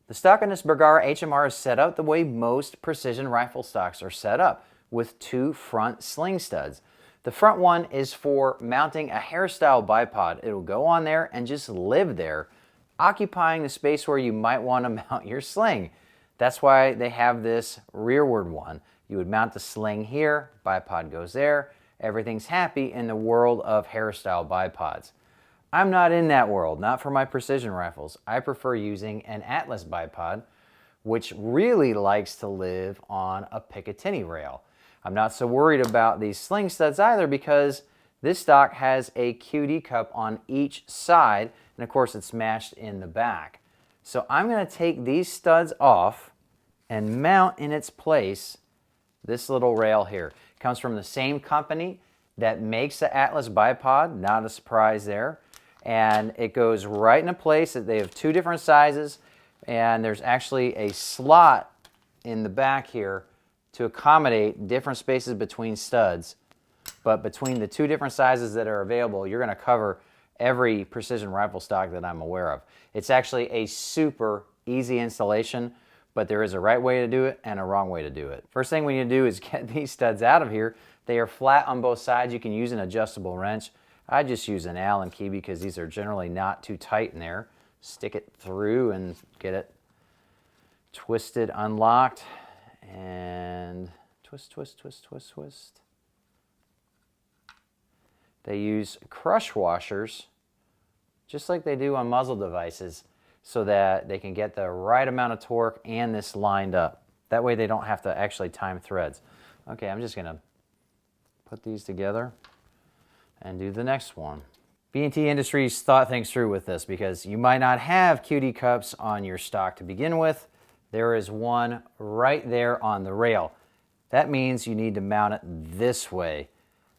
The stock in this Bergara HMR is set up the way most precision rifle stocks are set up, with two front sling studs. The front one is for mounting a hairstyle bipod. It'll go on there and just live there, occupying the space where you might want to mount your sling. That's why they have this rearward one. You would mount the sling here, bipod goes there, everything's happy in the world of hairstyle bipods. I'm not in that world, not for my precision rifles. I prefer using an Atlas bipod, which really likes to live on a Picatinny rail. I'm not so worried about these sling studs either because this stock has a QD cup on each side, and of course it's matched in the back. So I'm going to take these studs off and mount in its place this little rail here. It comes from the same company that makes the Atlas bipod, not a surprise there. And it goes right into place. They have two different sizes, and there's actually a slot in the back here to accommodate different spaces between studs. But between the two different sizes that are available, you're going to cover every precision rifle stock that I'm aware of. It's actually a super easy installation, but there is a right way to do it and a wrong way to do it. First thing we need to do is get these studs out of here. They are flat on both sides. You can use an adjustable wrench. I just use an Allen key because these are generally not too tight in there. Stick it through and get it twisted, unlocked, and twist, twist, twist, twist, twist. They use crush washers, just like they do on muzzle devices, so that they can get the right amount of torque and this lined up. That way they don't have to actually time threads. Okay, I'm just gonna put these together and do the next one. B&T Industries thought things through with this because you might not have QD cups on your stock to begin with. There is one right there on the rail. That means you need to mount it this way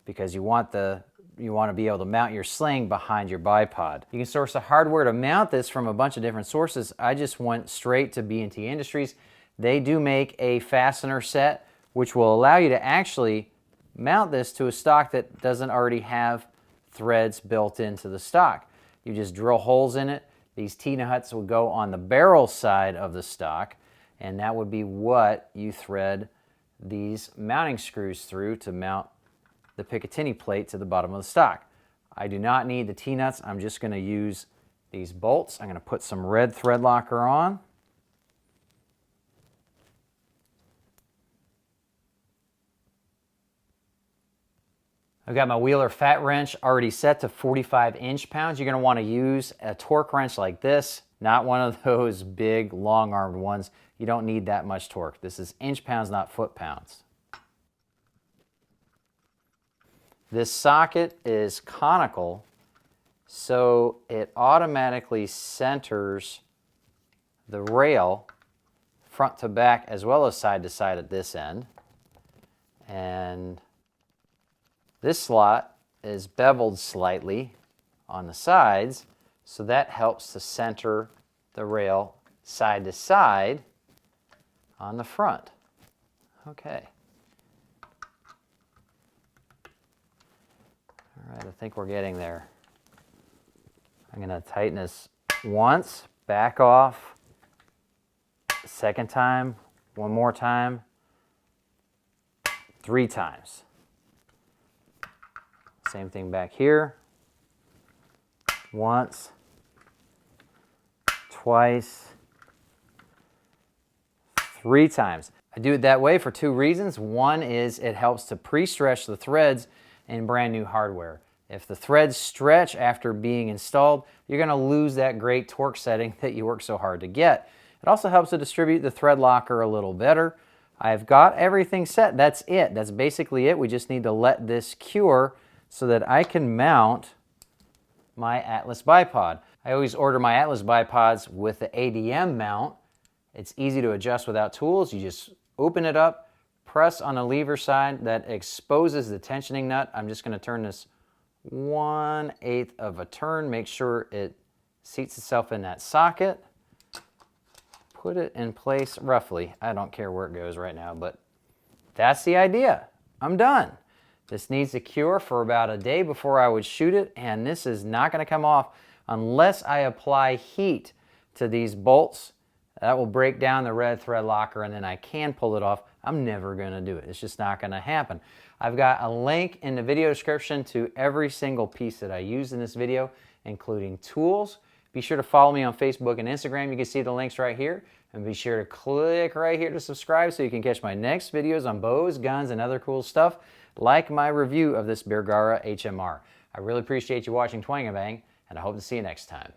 because you want to be able to mount your sling behind your bipod. You can source the hardware to mount this from a bunch of different sources. I just went straight to B&T Industries. They do make a fastener set which will allow you to actually mount this to a stock that doesn't already have threads built into the stock. You just drill holes in it. These T-nuts will go on the barrel side of the stock, and that would be what you thread these mounting screws through to mount the Picatinny plate to the bottom of the stock. I do not need the T-nuts. I'm just going to use these bolts. I'm going to put some red thread locker on. I've got my Wheeler fat wrench already set to 45 inch-pounds. You're going to want to use a torque wrench like this, not one of those big long-armed ones. You don't need that much torque. This is inch-pounds, not foot-pounds. This socket is conical, so it automatically centers the rail front to back as well as side to side at this end. And this slot is beveled slightly on the sides, so that helps to center the rail side to side on the front. Okay. All right, I think we're getting there. I'm going to tighten this once, back off, second time, one more time, 3 times. Same thing back here. Once, twice, 3 times. I do it that way for 2 reasons. One is it helps to pre-stretch the threads in brand new hardware. If the threads stretch after being installed, you're going to lose that great torque setting that you work so hard to get. It also helps to distribute the thread locker a little better. I've got everything set. That's it. That's basically it. We just need to let this cure so that I can mount my Atlas bipod. I always order my Atlas bipods with the ADM mount. It's easy to adjust without tools. You just open it up, press on the lever side that exposes the tensioning nut. I'm just going to turn this 1/8 of a turn, make sure it seats itself in that socket. Put it in place roughly. I don't care where it goes right now, but that's the idea. I'm done. This needs to cure for about a day before I would shoot it, and this is not going to come off unless I apply heat to these bolts that will break down the red thread locker and then I can pull it off. I'm never going to do it. It's just not going to happen. I've got a link in the video description to every single piece that I use in this video, including tools. Be sure to follow me on Facebook and Instagram. You can see the links right here. And be sure to click right here to subscribe so you can catch my next videos on bows, guns, and other cool stuff, like my review of this Bergara HMR. I really appreciate you watching Twang and Bang, and I hope to see you next time.